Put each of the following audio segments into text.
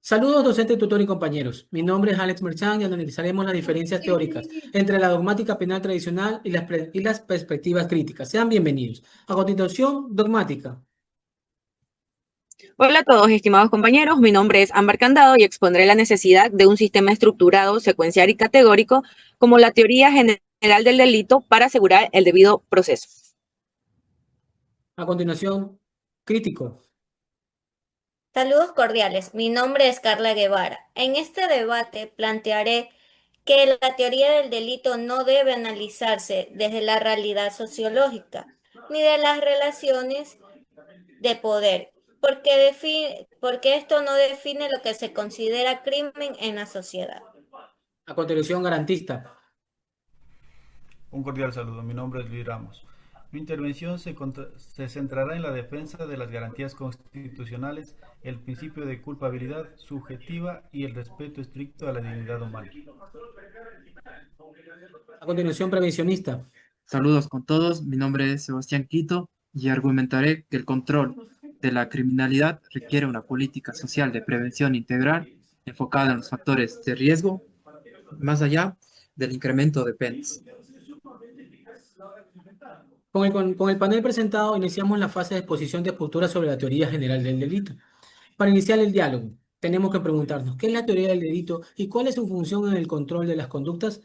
Saludos, docente, tutor y compañeros. Mi nombre es Alex Merchan y analizaremos las diferencias teóricas entre la dogmática penal tradicional y las perspectivas críticas. Sean bienvenidos. A continuación, dogmática. Hola a todos, estimados compañeros. Mi nombre es Ámbar Candado y expondré la necesidad de un sistema estructurado, secuencial y categórico como la teoría general del delito para asegurar el debido proceso. A continuación, crítico. Saludos cordiales, mi nombre es Carla Guevara. En este debate plantearé que la teoría del delito no debe analizarse desde la realidad sociológica ni de las relaciones de poder, porque esto no define lo que se considera crimen en la sociedad. A continuación, garantista. Un cordial saludo, mi nombre es Luis Ramos. Mi intervención se centrará en la defensa de las garantías constitucionales, el principio de culpabilidad subjetiva y el respeto estricto a la dignidad humana. A continuación, prevencionista. Saludos con todos, mi nombre es Sebastián Quito y argumentaré que el control de la criminalidad requiere una política social de prevención integral enfocada en los factores de riesgo, más allá del incremento de penas. Con el panel presentado, iniciamos la fase de exposición de posturas sobre la teoría general del delito. Para iniciar el diálogo, tenemos que preguntarnos qué es la teoría del delito y cuál es su función en el control de las conductas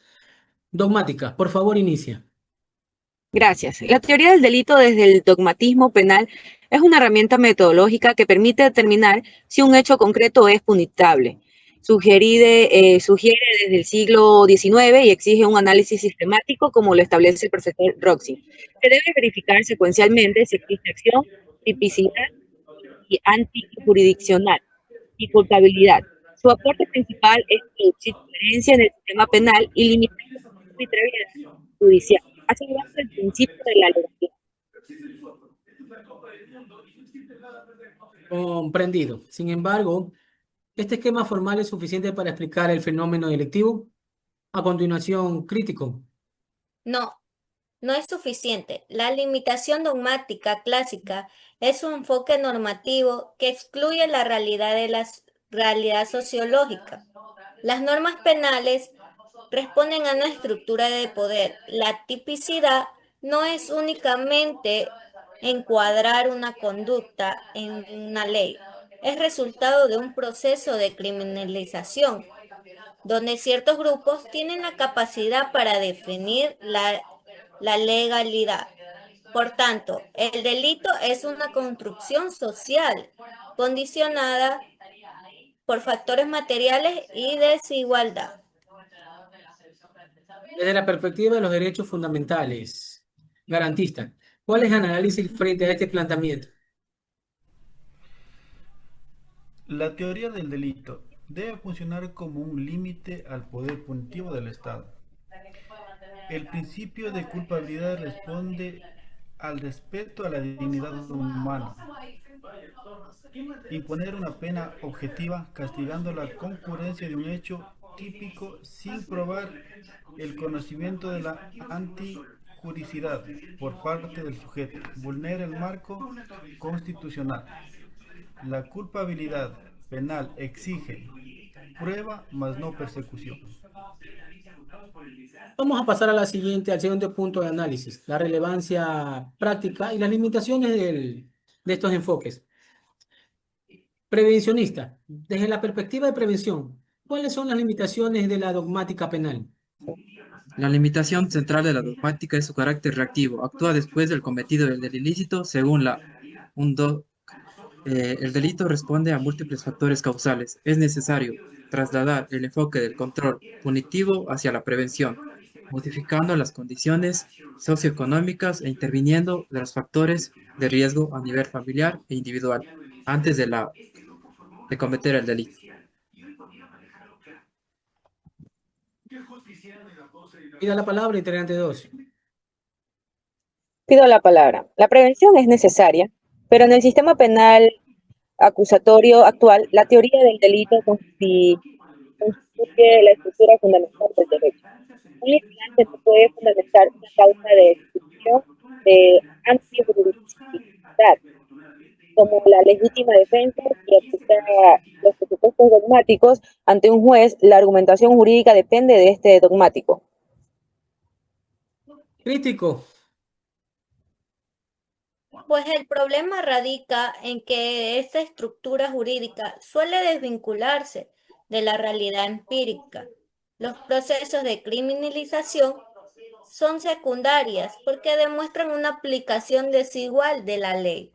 dogmáticas. Por favor, inicia. Gracias. La teoría del delito desde el dogmatismo penal es una herramienta metodológica que permite determinar si un hecho concreto es punitable. Sugiere desde el siglo XIX y exige un análisis sistemático como lo establece el profesor Roxy. Se debe verificar secuencialmente si existe acción, tipicidad y antijurisdiccional y culpabilidad. Su aporte principal es producir coherencia en el sistema penal y limitar la arbitrariedad judicial, asegurando el principio de la legalidad. Comprendido. Sin embargo, ¿este esquema formal es suficiente para explicar el fenómeno delictivo? A continuación, crítico. No, no es suficiente. La limitación dogmática clásica es un enfoque normativo que excluye la realidad de la realidad sociológica. Las normas penales responden a una estructura de poder. La tipicidad no es únicamente encuadrar una conducta en una ley, es resultado de un proceso de criminalización, donde ciertos grupos tienen la capacidad para definir la legalidad. Por tanto, el delito es una construcción social condicionada por factores materiales y desigualdad. Desde la perspectiva de los derechos fundamentales, garantista, ¿cuál es el análisis frente a este planteamiento? La teoría del delito debe funcionar como un límite al poder punitivo del Estado. El principio de culpabilidad responde al respeto a la dignidad humana. Imponer una pena objetiva castigando la concurrencia de un hecho típico sin probar el conocimiento de la antijuricidad por parte del sujeto vulnera el marco constitucional. La culpabilidad penal exige prueba más no persecución. Vamos a pasar a al siguiente punto de análisis, la relevancia práctica y las limitaciones de estos enfoques. Prevencionista, desde la perspectiva de prevención, ¿cuáles son las limitaciones de la dogmática penal? La limitación central de la dogmática es su carácter reactivo, actúa después del cometido del ilícito según el delito responde a múltiples factores causales. Es necesario trasladar el enfoque del control punitivo hacia la prevención, modificando las condiciones socioeconómicas e interviniendo de los factores de riesgo a nivel familiar e individual antes de cometer el delito. Pida la palabra, integrante 2. Pido la palabra. La prevención es necesaria, pero en el sistema penal acusatorio actual, la teoría del delito constituye la estructura fundamental del derecho. Un litigante no puede fundamentar una causa de exclusión de antijurisdiccionalidad como la legítima defensa y aplica los presupuestos dogmáticos ante un juez, la argumentación jurídica depende de este dogmático. Crítico. Pues el problema radica en que esta estructura jurídica suele desvincularse de la realidad empírica. Los procesos de criminalización son secundarias porque demuestran una aplicación desigual de la ley.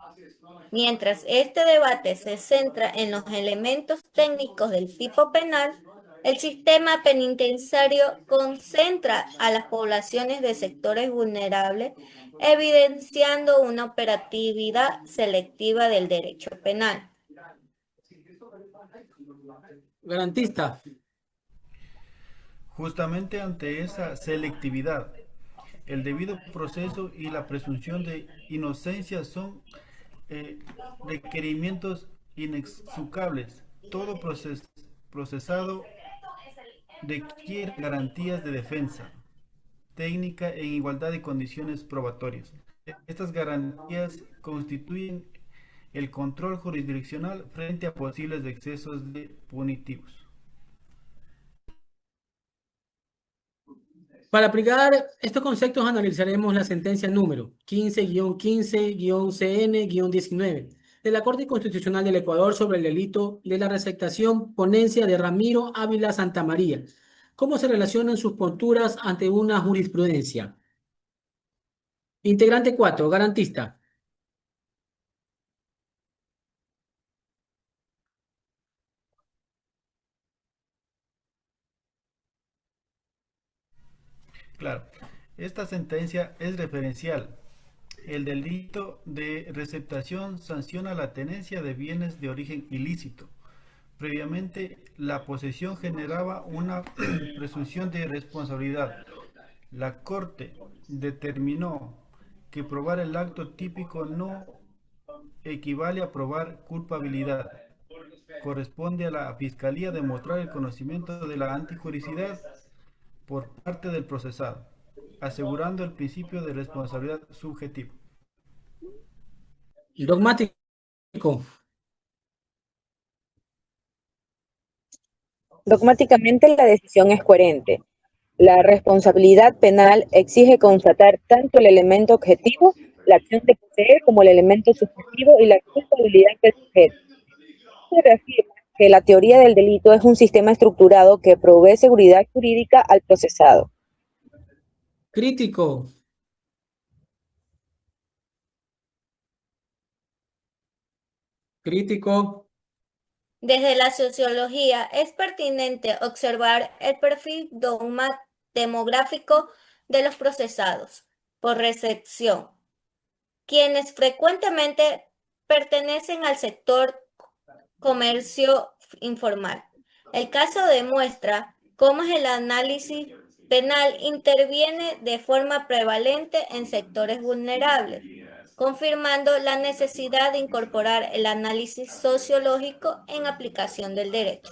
Mientras este debate se centra en los elementos técnicos del tipo penal, el sistema penitenciario concentra a las poblaciones de sectores vulnerables, evidenciando una operatividad selectiva del derecho penal. Garantista. Justamente ante esa selectividad, el debido proceso y la presunción de inocencia son requerimientos inexcusables. Todo procesado requiere garantías de defensa técnica en igualdad de condiciones probatorias. Estas garantías constituyen el control jurisdiccional frente a posibles excesos punitivos. Para aplicar estos conceptos analizaremos la sentencia número 15-15-CN-19 de la Corte Constitucional del Ecuador sobre el delito de la receptación, ponencia de Ramiro Ávila Santamaría. ¿Cómo se relacionan sus posturas ante una jurisprudencia? Integrante 4, garantista. Claro, esta sentencia es referencial. El delito de receptación sanciona la tenencia de bienes de origen ilícito. Previamente, la posesión generaba una presunción de responsabilidad. La Corte determinó que probar el acto típico no equivale a probar culpabilidad. Corresponde a la Fiscalía demostrar el conocimiento de la antijuricidad por parte del procesado, asegurando el principio de responsabilidad subjetiva. Dogmático. Dogmáticamente la decisión es coherente. La responsabilidad penal exige constatar tanto el elemento objetivo, la acción de poseer, como el elemento subjetivo y la culpabilidad del sujeto. Se reafirma que la teoría del delito es un sistema estructurado que provee seguridad jurídica al procesado. Crítico. Crítico. Desde la sociología es pertinente observar el perfil demográfico de los procesados por recepción, quienes frecuentemente pertenecen al sector comercio informal. El caso demuestra cómo el análisis penal interviene de forma prevalente en sectores vulnerables, confirmando la necesidad de incorporar el análisis sociológico en aplicación del derecho.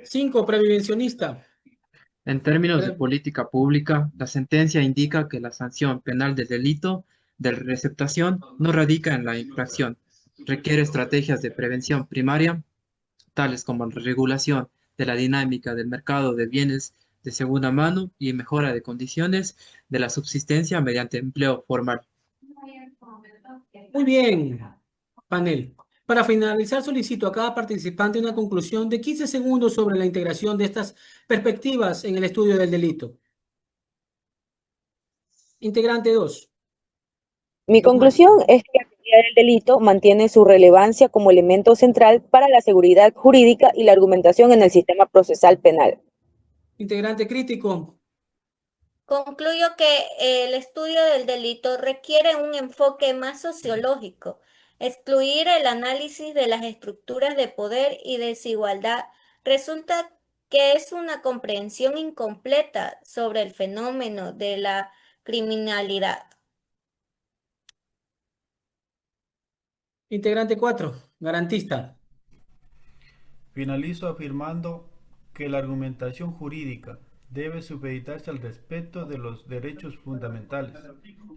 5, previsionista. En términos de política pública, la sentencia indica que la sanción penal del delito de receptación no radica en la infracción, requiere estrategias de prevención primaria, tales como la regulación de la dinámica del mercado de bienes de segunda mano y mejora de condiciones de la subsistencia mediante empleo formal. Muy bien, panel. Para finalizar, solicito a cada participante una conclusión de 15 segundos sobre la integración de estas perspectivas en el estudio del delito. Integrante 2. Mi conclusión es que la teoría del delito mantiene su relevancia como elemento central para la seguridad jurídica y la argumentación en el sistema procesal penal. Integrante crítico. Concluyo que el estudio del delito requiere un enfoque más sociológico. Excluir el análisis de las estructuras de poder y desigualdad resulta que es una comprensión incompleta sobre el fenómeno de la criminalidad. Integrante 4. Garantista. Finalizo afirmando que la argumentación jurídica debe supeditarse al respeto de los derechos fundamentales.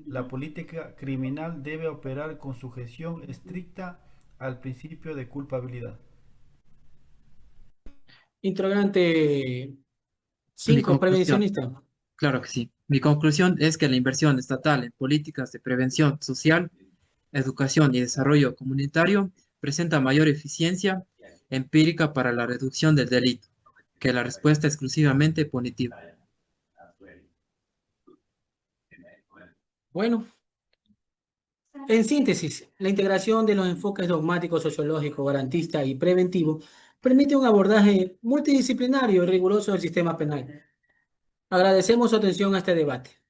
La política criminal debe operar con sujeción estricta al principio de culpabilidad. Interrogante Mi 5, conclusión, prevencionista. claro que sí. Mi conclusión es que la inversión estatal en políticas de prevención social, educación y desarrollo comunitario presenta mayor eficiencia empírica para la reducción del delito que la respuesta exclusivamente punitiva. Bueno, en síntesis, la integración de los enfoques dogmático, sociológico, garantista y preventivo permite un abordaje multidisciplinario y riguroso del sistema penal. Agradecemos su atención a este debate.